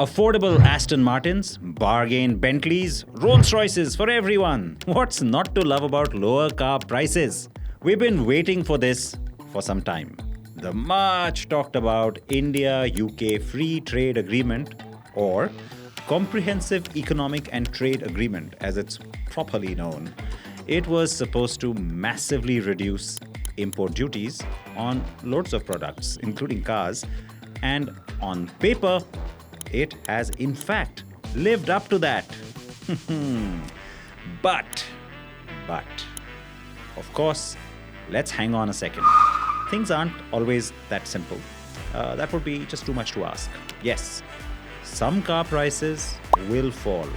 Affordable Aston Martins, bargain Bentleys, Rolls Royces for everyone. What's not to love about lower car prices? We've been waiting for this for some time. The much talked about India UK Free Trade Agreement, or Comprehensive Economic and Trade Agreement as it's properly known. It was supposed to massively reduce import duties on loads of products, including cars, and on paper, it has in fact lived up to that. But, of course, let's hang on a second. Things aren't always that simple. That would be just too much to ask. Yes, some car prices will fall.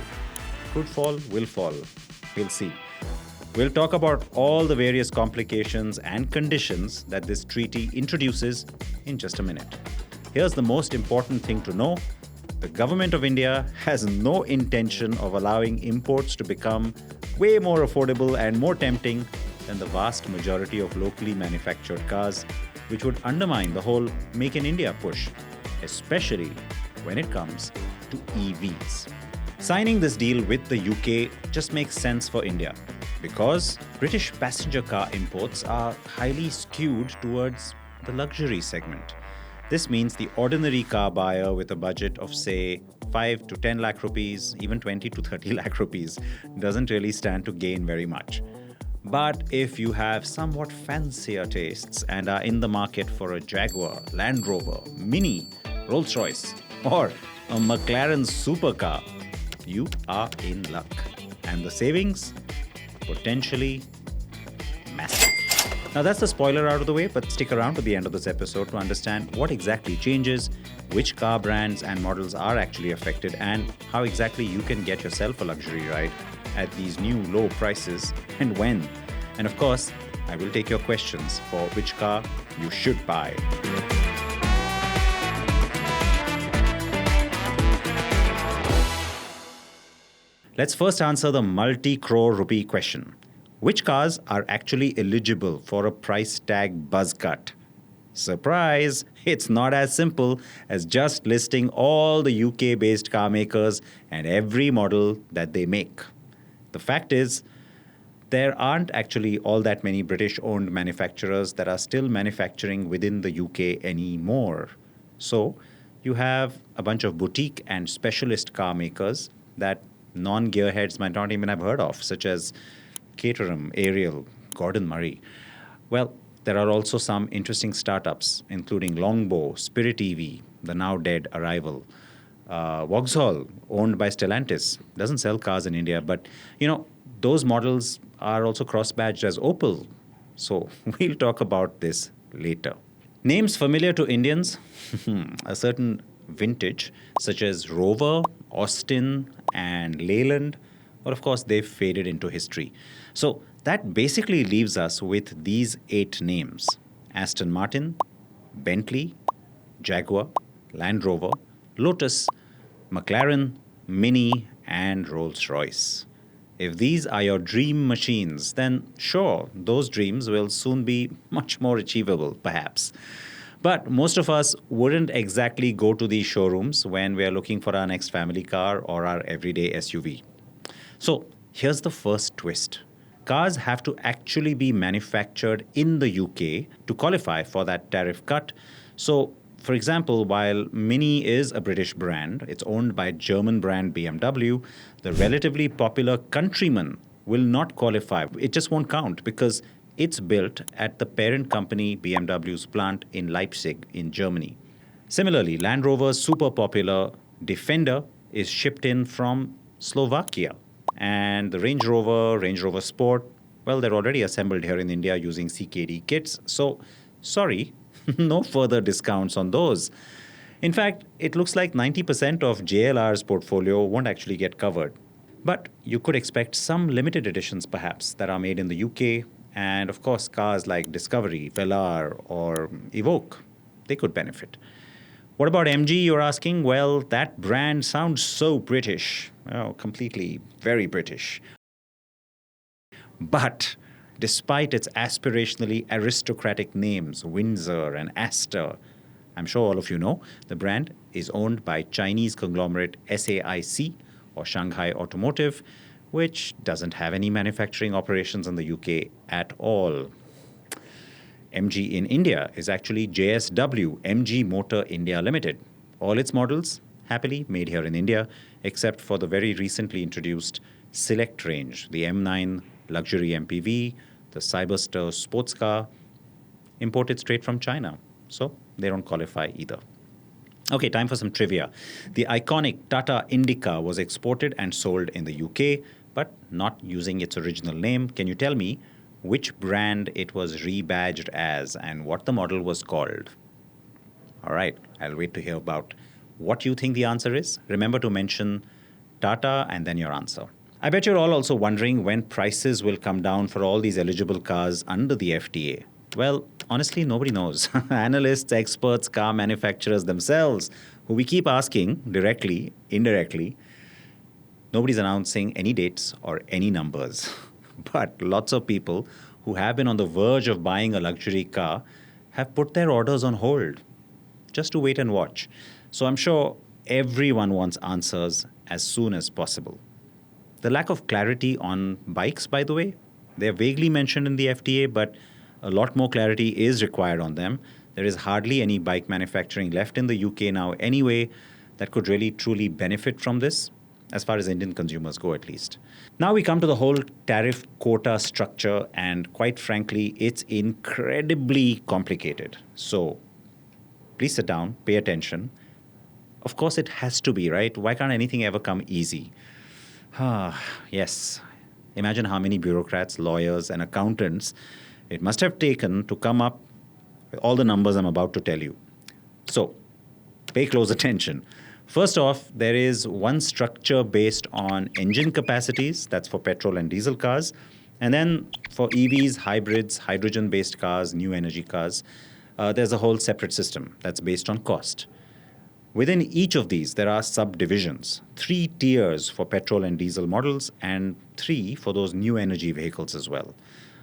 Could fall, will fall. We'll see. We'll talk about all the various complications and conditions that this treaty introduces in just a minute. Here's the most important thing to know. The government of India has no intention of allowing imports to become way more affordable and more tempting than the vast majority of locally manufactured cars, which would undermine the whole Make in India push, especially when it comes to EVs. Signing this deal with the UK just makes sense for India because British passenger car imports are highly skewed towards the luxury segment. This means the ordinary car buyer with a budget of, say, 5 to 10 lakh rupees, even 20 to 30 lakh rupees, doesn't really stand to gain very much. But if you have somewhat fancier tastes and are in the market for a Jaguar, Land Rover, Mini, Rolls-Royce, or a McLaren supercar, you are in luck. And the savings? Potentially massive. Now that's the spoiler out of the way, but stick around to the end of this episode to understand what exactly changes, which car brands and models are actually affected, and how exactly you can get yourself a luxury ride at these new low prices and when. And of course, I will take your questions for which car you should buy. Let's first answer the multi-crore rupee question. Which cars are actually eligible for a price tag buzz cut? Surprise! It's not as simple as just listing all the UK-based car makers and every model that they make. The fact is, there aren't actually all that many British-owned manufacturers that are still manufacturing within the UK anymore. So, you have a bunch of boutique and specialist car makers that non-gearheads might not even have heard of, such as Caterham, Ariel, Gordon Murray. Well, there are also some interesting startups, including Longbow, Spirit EV, the now dead Arrival. Vauxhall, owned by Stellantis, doesn't sell cars in India, but those models are also cross-badged as Opel. So we'll talk about this later. Names familiar to Indians? A certain vintage, such as Rover, Austin, and Leyland. But of course, they've faded into history. So that basically leaves us with these 8 names: Aston Martin, Bentley, Jaguar, Land Rover, Lotus, McLaren, Mini, and Rolls-Royce. If these are your dream machines, then sure, those dreams will soon be much more achievable, perhaps. But most of us wouldn't exactly go to these showrooms when we are looking for our next family car or our everyday SUV. So here's the first twist. Cars have to actually be manufactured in the UK to qualify for that tariff cut. So, for example, while Mini is a British brand, it's owned by German brand BMW, the relatively popular Countryman will not qualify. It just won't count because it's built at the parent company BMW's plant in Leipzig in Germany. Similarly, Land Rover's super popular Defender is shipped in from Slovakia. And the Range Rover Sport, well, they're already assembled here in India using CKD kits. So, sorry, no further discounts on those. In fact, it looks like 90% of JLR's portfolio won't actually get covered. But you could expect some limited editions, perhaps, that are made in the UK. And, of course, cars like Discovery, Velar, or Evoque, they could benefit. What about MG, you're asking? Well, that brand sounds so British. Oh, completely very British. But despite its aspirationally aristocratic names, Windsor and Astor, I'm sure all of you know, the brand is owned by Chinese conglomerate SAIC or Shanghai Automotive, which doesn't have any manufacturing operations in the UK at all. MG in India is actually JSW, MG Motor India Limited. All its models happily made here in India, except for the very recently introduced Select range, the M9 luxury MPV, the Cyberster sports car, imported straight from China. So they don't qualify either. Okay, time for some trivia. The iconic Tata Indica was exported and sold in the UK, but not using its original name. Can you tell me which brand it was rebadged as and what the model was called? All right, I'll wait to hear about what you think the answer is. Remember to mention Tata and then your answer. I bet you're all also wondering when prices will come down for all these eligible cars under the FTA. Well, honestly, nobody knows. Analysts, experts, car manufacturers themselves, who we keep asking directly, indirectly, nobody's announcing any dates or any numbers. But lots of people who have been on the verge of buying a luxury car have put their orders on hold just to wait and watch. So I'm sure everyone wants answers as soon as possible. The lack of clarity on bikes, by the way, they're vaguely mentioned in the FTA, but a lot more clarity is required on them. There is hardly any bike manufacturing left in the UK now anyway that could really truly benefit from this, as far as Indian consumers go at least. Now we come to the whole tariff quota structure, and quite frankly, it's incredibly complicated. So please sit down, pay attention. Of course it has to be, right? Why can't anything ever come easy? Yes. Imagine how many bureaucrats, lawyers, and accountants it must have taken to come up with all the numbers I'm about to tell you. So, pay close attention. First off, there is one structure based on engine capacities, that's for petrol and diesel cars, and then for EVs, hybrids, hydrogen-based cars, new energy cars, there's a whole separate system that's based on cost. Within each of these, there are subdivisions, 3 tiers for petrol and diesel models and 3 for those new energy vehicles as well.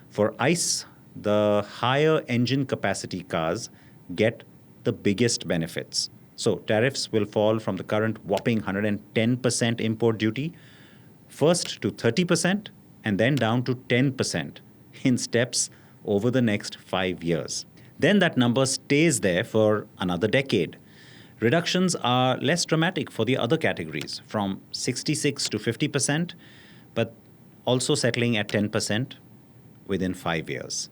For ICE, the higher engine capacity cars get the biggest benefits. So tariffs will fall from the current whopping 110% import duty, first to 30% and then down to 10% in steps over the next 5 years. Then that number stays there for another decade. Reductions are less dramatic for the other categories, from 66 to 50%, but also settling at 10% within 5 years.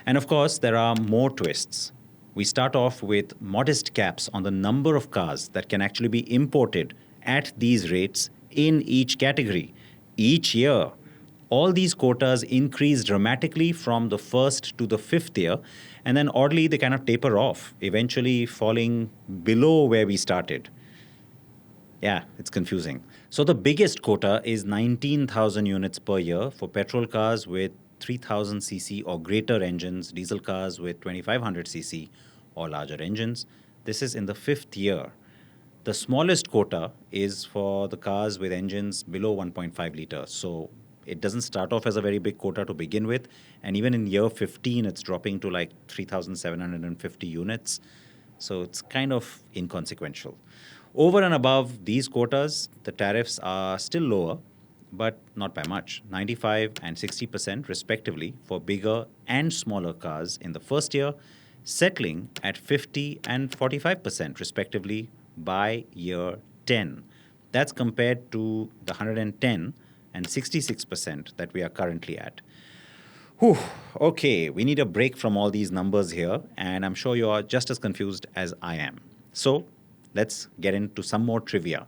And of course, there are more twists. We start off with modest caps on the number of cars that can actually be imported at these rates in each category. Each year, all these quotas increase dramatically from the first to the 5th year, and then oddly, they kind of taper off, eventually falling below where we started. Yeah, it's confusing. So the biggest quota is 19,000 units per year for petrol cars with 3,000 cc or greater engines, diesel cars with 2,500 cc or larger engines. This is in the 5th year. The smallest quota is for the cars with engines below 1.5 liters. So it doesn't start off as a very big quota to begin with. And even in year 15, it's dropping to like 3,750 units. So it's kind of inconsequential. Over and above these quotas, the tariffs are still lower, but not by much, 95 and 60% respectively for bigger and smaller cars in the first year, settling at 50 and 45% respectively by year 10. That's compared to the 110 and 66% that we are currently at. Whew, okay, we need a break from all these numbers here, and I'm sure you are just as confused as I am. So let's get into some more trivia.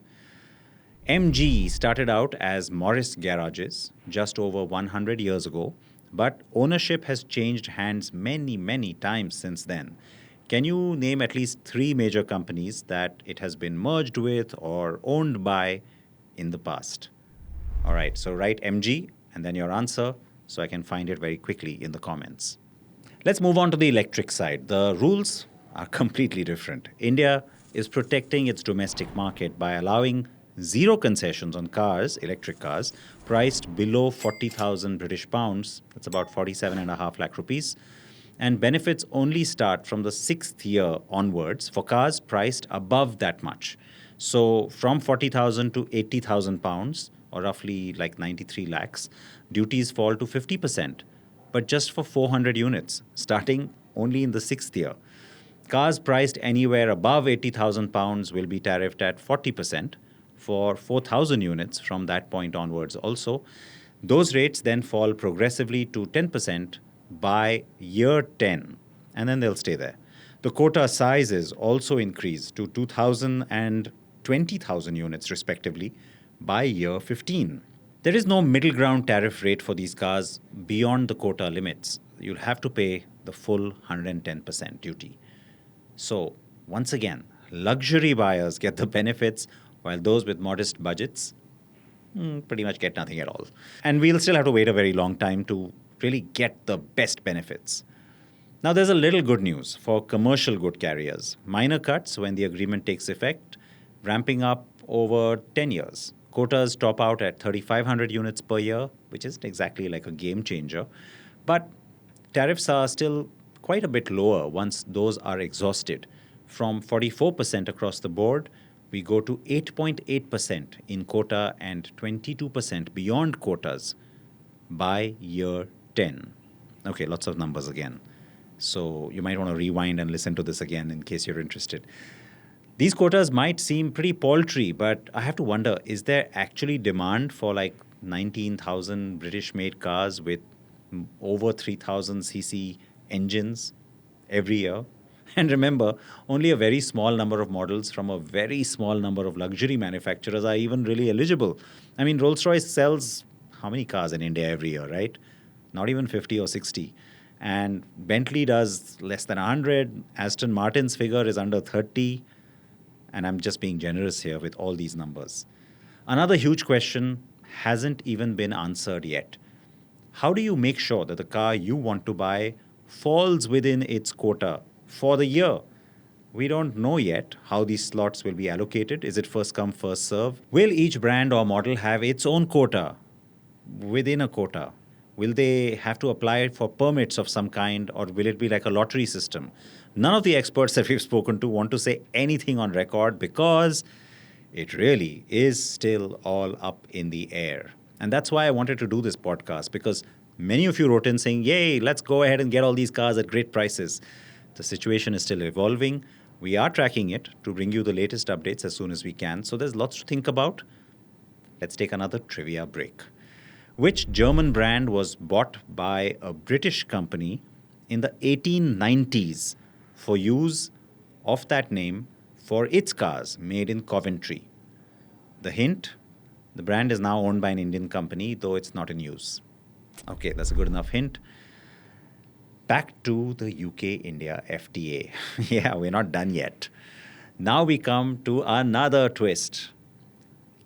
MG started out as Morris Garages just over 100 years ago, but ownership has changed hands many, many times since then. Can you name at least 3 major companies that it has been merged with or owned by in the past? All right, so write MG and then your answer so I can find it very quickly in the comments. Let's move on to the electric side. The rules are completely different. India is protecting its domestic market by allowing 0 concessions on cars, electric cars, priced below 40,000 British pounds. That's about 47.5 lakh rupees. And benefits only start from the sixth year onwards for cars priced above that much. So from 40,000 to 80,000 pounds, or roughly like 93 lakhs, duties fall to 50%, but just for 400 units, starting only in the sixth year. Cars priced anywhere above 80,000 pounds will be tariffed at 40% for 4,000 units from that point onwards also. Those rates then fall progressively to 10% by year 10, and then they'll stay there. The quota sizes also increase to 2,000 and 20,000 units respectively by year 15. There is no middle ground tariff rate for these cars beyond the quota limits. You'll have to pay the full 110% duty. So, once again, luxury buyers get the benefits while those with modest budgets pretty much get nothing at all. And we'll still have to wait a very long time to really get the best benefits. Now, there's a little good news for commercial good carriers. Minor cuts when the agreement takes effect, ramping up over 10 years. Quotas top out at 3,500 units per year, which isn't exactly like a game changer. But tariffs are still quite a bit lower once those are exhausted. From 44% across the board, we go to 8.8% in quota and 22% beyond quotas by year 10. Okay, lots of numbers again. So you might want to rewind and listen to this again in case you're interested. These quotas might seem pretty paltry, but I have to wonder, is there actually demand for like 19,000 British-made cars with over 3,000 cc engines every year? And remember, only a very small number of models from a very small number of luxury manufacturers are even really eligible. I mean, Rolls-Royce sells how many cars in India every year, right? Not even 50 or 60. And Bentley does less than 100. Aston Martin's figure is under 30. And I'm just being generous here with all these numbers. Another huge question hasn't even been answered yet. How do you make sure that the car you want to buy falls within its quota for the year? We don't know yet how these slots will be allocated. Is it first come, first serve? Will each brand or model have its own quota within a quota? Will they have to apply for permits of some kind, or will it be like a lottery system? None of the experts that we've spoken to want to say anything on record because it really is still all up in the air. And that's why I wanted to do this podcast, because many of you wrote in saying, yay, let's go ahead and get all these cars at great prices. The situation is still evolving. We are tracking it to bring you the latest updates as soon as we can. So there's lots to think about. Let's take another trivia break. Which German brand was bought by a British company in the 1890s for use of that name for its cars made in Coventry? The hint, the brand is now owned by an Indian company, though it's not in use. Okay, that's a good enough hint. Back to the UK-India FTA. Yeah, we're not done yet. Now we come to another twist.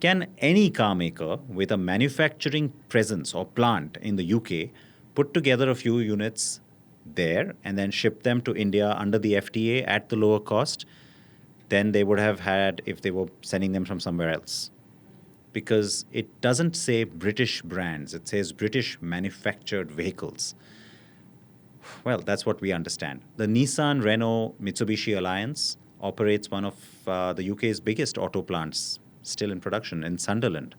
Can any car maker with a manufacturing presence or plant in the UK put together a few units there and then ship them to India under the FTA at the lower cost than they would have had if they were sending them from somewhere else? Because it doesn't say British brands, it says British manufactured vehicles. Well, that's what we understand. The Nissan, Renault, Mitsubishi alliance operates one of the UK's biggest auto plants still in production in Sunderland.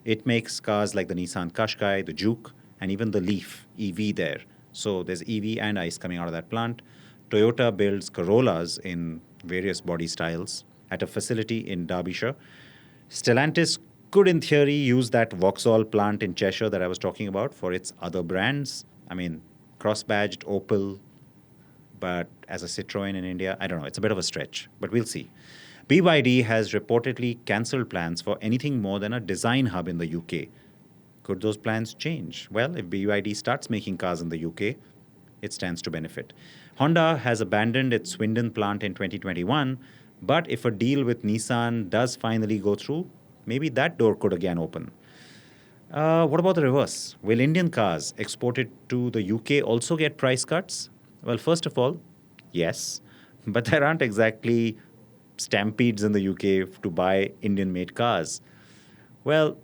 It makes cars like the Nissan Qashqai, the Juke, and even the Leaf EV there. So there's EV and ICE coming out of that plant. Toyota builds Corollas in various body styles at a facility in Derbyshire. Stellantis could, in theory, use that Vauxhall plant in Cheshire that I was talking about for its other brands. I mean, cross-badged Opel, but as a Citroën in India, I don't know. It's a bit of a stretch, but we'll see. BYD has reportedly cancelled plans for anything more than a design hub in the UK. Could those plans change? Well, if BYD starts making cars in the UK, it stands to benefit. Honda has abandoned its Swindon plant in 2021, but if a deal with Nissan does finally go through, maybe that door could again open. What about the reverse? Will Indian cars exported to the UK also get price cuts? Well, first of all, yes, but there aren't exactly stampedes in the UK to buy Indian-made cars. Well,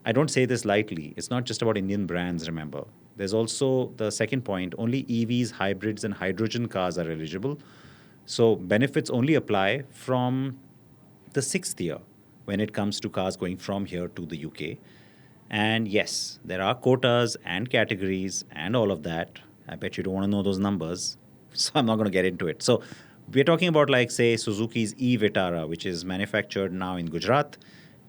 I don't say this lightly. It's not just about Indian brands, remember. There's also the second point, only EVs, hybrids, and hydrogen cars are eligible. So benefits only apply from the sixth year when it comes to cars going from here to the UK. And yes, there are quotas and categories and all of that. I bet you don't want to know those numbers, so I'm not going to get into it. So we're talking about, like, say, Suzuki's e-Vitara, which is manufactured now in Gujarat,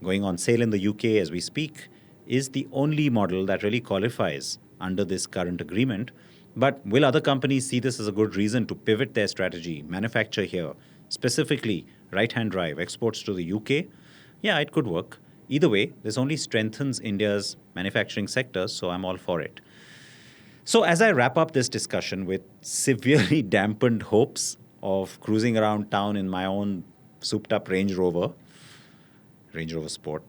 going on sale in the UK as we speak, is the only model that really qualifies under this current agreement. But will other companies see this as a good reason to pivot their strategy, manufacture here, specifically right-hand drive, exports to the UK? Yeah, it could work. Either way, this only strengthens India's manufacturing sector, so I'm all for it. So as I wrap up this discussion with severely dampened hopes of cruising around town in my own souped-up Range Rover Sport,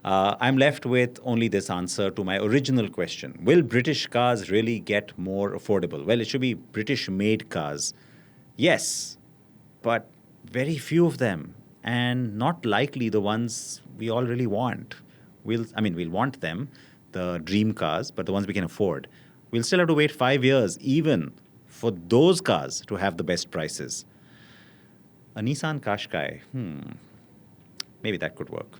I'm left with only this answer to my original question. Will British cars really get more affordable? Well, it should be British-made cars. Yes, but very few of them, and not likely the ones we all really want. We'll want them, the dream cars, but the ones we can afford. We'll still have to wait 5 years even for those cars to have the best prices. A Nissan Qashqai, maybe that could work.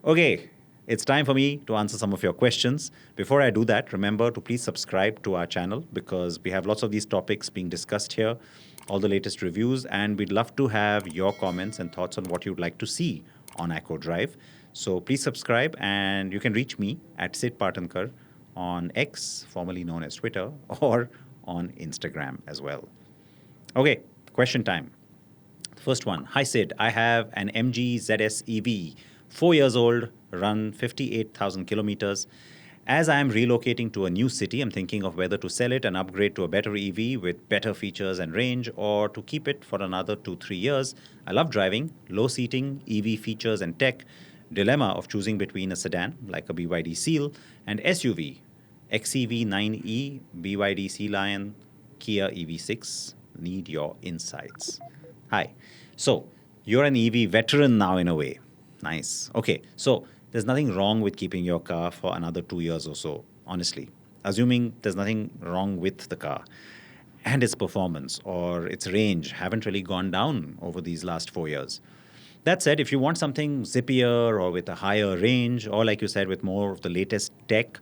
Okay, it's time for me to answer some of your questions. Before I do that, remember to please subscribe to our channel because we have lots of these topics being discussed here, all the latest reviews, and we'd love to have your comments and thoughts on what you'd like to see on Acko Drive. So please subscribe, and you can reach me at Sid Patankar on X, formerly known as Twitter, or on Instagram as well. Okay, question time. First one. Hi Sid, I have an MG ZS EV, 4 years old, run 58,000 kilometers. As I am relocating to a new city, I'm thinking of whether to sell it and upgrade to a better EV with better features and range, or to keep it for another 2-3 years. I love driving, low seating, EV features and tech. Dilemma of choosing between a sedan, like a BYD Seal, and SUV, XEV 9e, BYD Sea Lion, Kia EV6. Need your insights. Hi. So, you're an EV veteran now in a way. Nice. Okay, so there's nothing wrong with keeping your car for another 2 years or so, honestly. Assuming there's nothing wrong with the car. And its performance or its range haven't really gone down over these last 4 years. That said, if you want something zippier or with a higher range, or like you said, with more of the latest tech,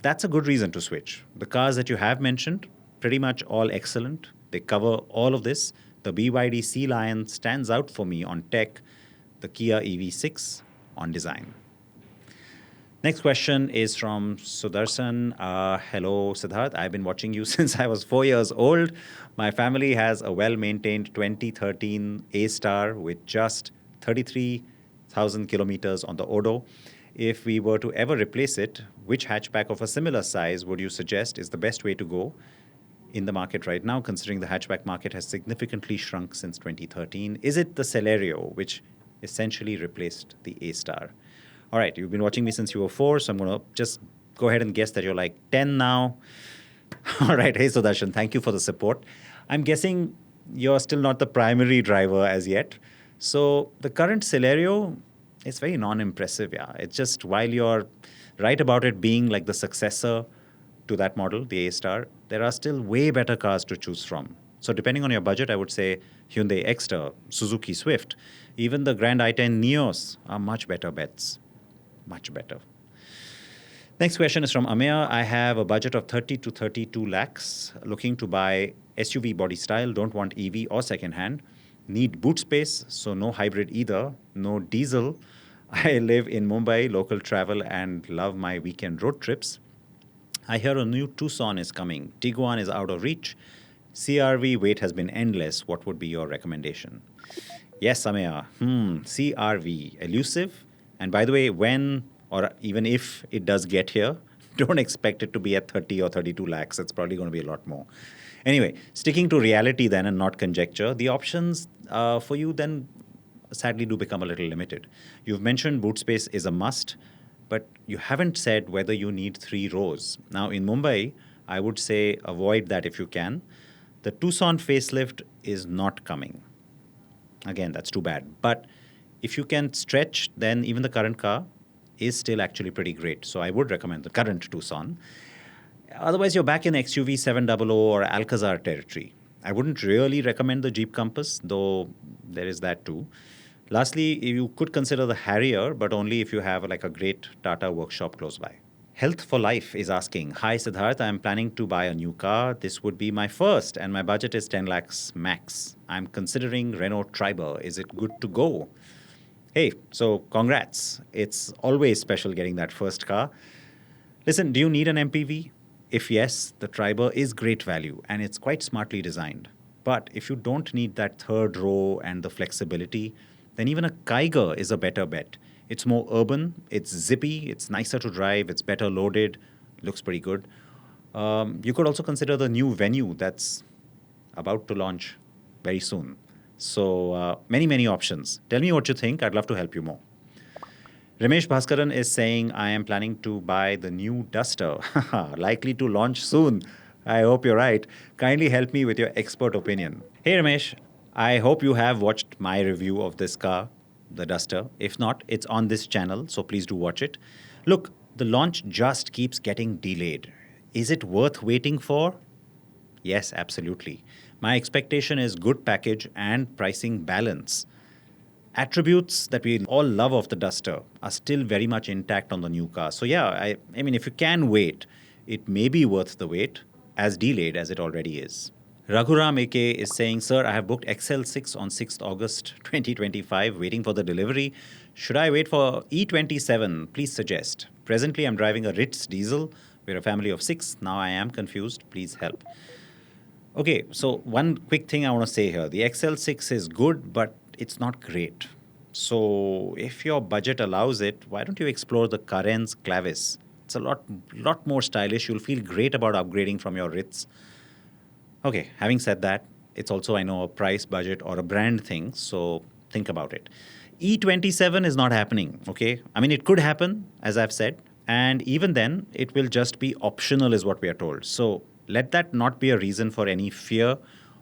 that's a good reason to switch. The cars that you have mentioned, pretty much all excellent. They cover all of this. The BYD Sea Lion stands out for me on tech, the Kia EV6 on design. Next question is from Sudarshan. Hello, Siddharth. I've been watching you since I was 4 years old. My family has a well-maintained 2013 A-Star with just 33,000 kilometers on the odo. If we were to ever replace it, which hatchback of a similar size would you suggest is the best way to go in the market right now, considering the hatchback market has significantly shrunk since 2013? Is it the Celerio, which essentially replaced the A-Star? All right, you've been watching me since you were 4, so I'm going to just go ahead and guess that you're like 10 now. All right, hey Sudarshan, thank you for the support. I'm guessing you're still not the primary driver as yet. So the current Celerio is very non-impressive, yeah. It's just, while you're right about it being like the successor to that model, the A-Star, there are still way better cars to choose from. So depending on your budget, I would say Hyundai Exter, Suzuki Swift, even the Grand i10 Neos are much better bets. Much better. Next question is from Ameya. I have a budget of 30 to 32 lakhs, looking to buy SUV body style, don't want EV or second-hand, need boot space, so no hybrid either, no diesel. I live in Mumbai, local travel, and love my weekend road trips. I hear a new Tucson is coming. Tiguan is out of reach. CRV wait has been endless. What would be your recommendation? Yes, Ameya. CRV, elusive. And by the way, when or even if it does get here, don't expect it to be at 30 or 32 lakhs. It's probably going to be a lot more. Anyway, sticking to reality then and not conjecture, the options for you then sadly do become a little limited. You've mentioned boot space is a must, but you haven't said whether you need 3 rows. Now, in Mumbai, I would say avoid that if you can. The Tucson facelift is not coming. Again, that's too bad. But if you can stretch, then even the current car is still actually pretty great. So I would recommend the current Tucson. Otherwise, you're back in XUV 700 or Alcazar territory. I wouldn't really recommend the Jeep Compass, though there is that too. Lastly, you could consider the Harrier, but only if you have like a great Tata workshop close by. Health for Life is asking, Hi Siddharth, I'm planning to buy a new car. This would be my first, and my budget is 10 lakhs max. I'm considering Renault Triber. Is it good to go? Hey, so congrats. It's always special getting that first car. Listen, do you need an MPV? If yes, the Triber is great value and it's quite smartly designed. But if you don't need that third row and the flexibility, then even a Kiger is a better bet. It's more urban, it's zippy, it's nicer to drive, it's better loaded, looks pretty good. You could also consider the new Venue that's about to launch very soon. So many options. Tell me what you think. I'd love to help you more. Ramesh Bhaskaran is saying, I am planning to buy the new Duster, likely to launch soon. I hope you're right. Kindly help me with your expert opinion. Hey Ramesh, I hope you have watched my review of this car, the Duster. If not, it's on this channel, so please do watch it. Look, the launch just keeps getting delayed. Is it worth waiting for? Yes, absolutely. My expectation is good package and pricing balance. Attributes that we all love of the Duster are still very much intact on the new car. So yeah, I mean, if you can wait, it may be worth the wait, as delayed as it already is. Raghuram AK is saying, Sir, I have booked XL6 on 6th August 2025, waiting for the delivery. Should I wait for E27? Please suggest. Presently, I'm driving a Ritz diesel. We're a family of 6. Now I am confused. Please help. Okay, so one quick thing I want to say here. The XL6 is good, but it's not great. So if your budget allows it, why don't you explore the Carens Clavis? It's a lot more stylish. You'll feel great about upgrading from your Ritz. Okay, having said that, it's also, I know, a price, budget, or a brand thing, so think about it. E27 is not happening, okay? I mean, it could happen, as I've said, and even then, it will just be optional is what we are told. So let that not be a reason for any fear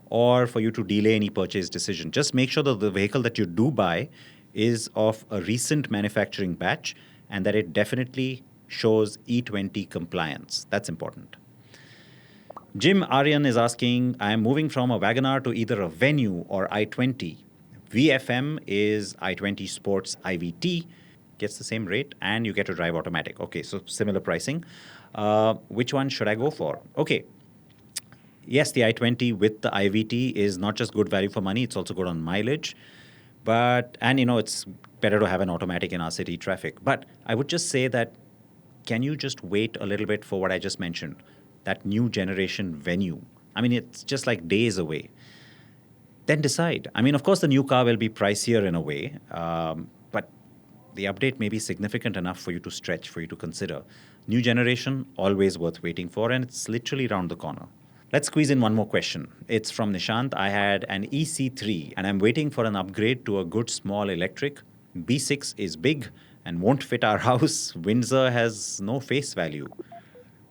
or for you to delay any purchase decision. Just make sure that the vehicle that you do buy is of a recent manufacturing batch and that it definitely shows E20 compliance. That's important. Jim Aryan is asking, I am moving from a WagonR to either a Venue or i20. VFM is i20 Sports IVT, gets the same rate, and you get to drive automatic. Okay, so similar pricing. Which one should I go for? Okay. Yes, the i20 with the IVT is not just good value for money, it's also good on mileage. And it's better to have an automatic in our city traffic. But I would just say that, can you just wait a little bit for what I just mentioned? That new generation Venue. I mean, it's just like days away. Then decide. I mean, of course, the new car will be pricier in a way, but the update may be significant enough for you to stretch, for you to consider. New generation, always worth waiting for, and it's literally around the corner. Let's squeeze in one more question. It's from Nishant. I had an EC3, and I'm waiting for an upgrade to a good small electric. B6 is big and won't fit our house. Windsor has no face value.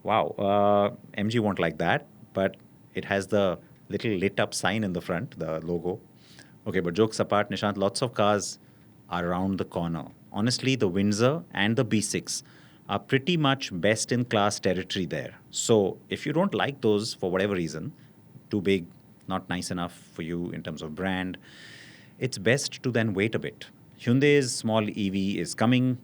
Wow, MG won't like that, but it has the little lit up sign in the front, the logo. Okay, but jokes apart, Nishant, lots of cars are around the corner. Honestly, the Windsor and the B6 are pretty much best in class territory there. So if you don't like those for whatever reason, too big, not nice enough for you in terms of brand, it's best to then wait a bit. Hyundai's small EV is coming.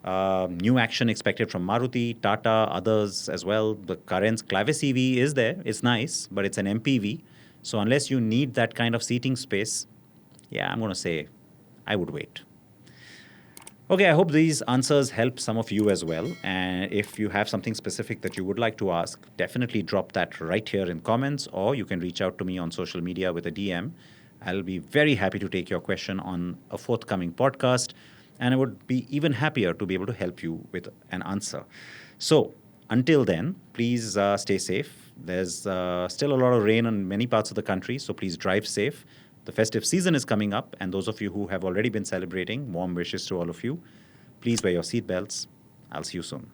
New action expected from Maruti, Tata, others as well. The Carens Clavis EV is there. It's nice, but it's an MPV. So unless you need that kind of seating space, yeah, I'm going to say I would wait. Okay, I hope these answers help some of you as well. And if you have something specific that you would like to ask, definitely drop that right here in comments, or you can reach out to me on social media with a DM. I'll be very happy to take your question on a forthcoming podcast. And I would be even happier to be able to help you with an answer. So until then, please stay safe. There's still a lot of rain in many parts of the country, so please drive safe. The festive season is coming up, and those of you who have already been celebrating, warm wishes to all of you. Please wear your seatbelts. I'll see you soon.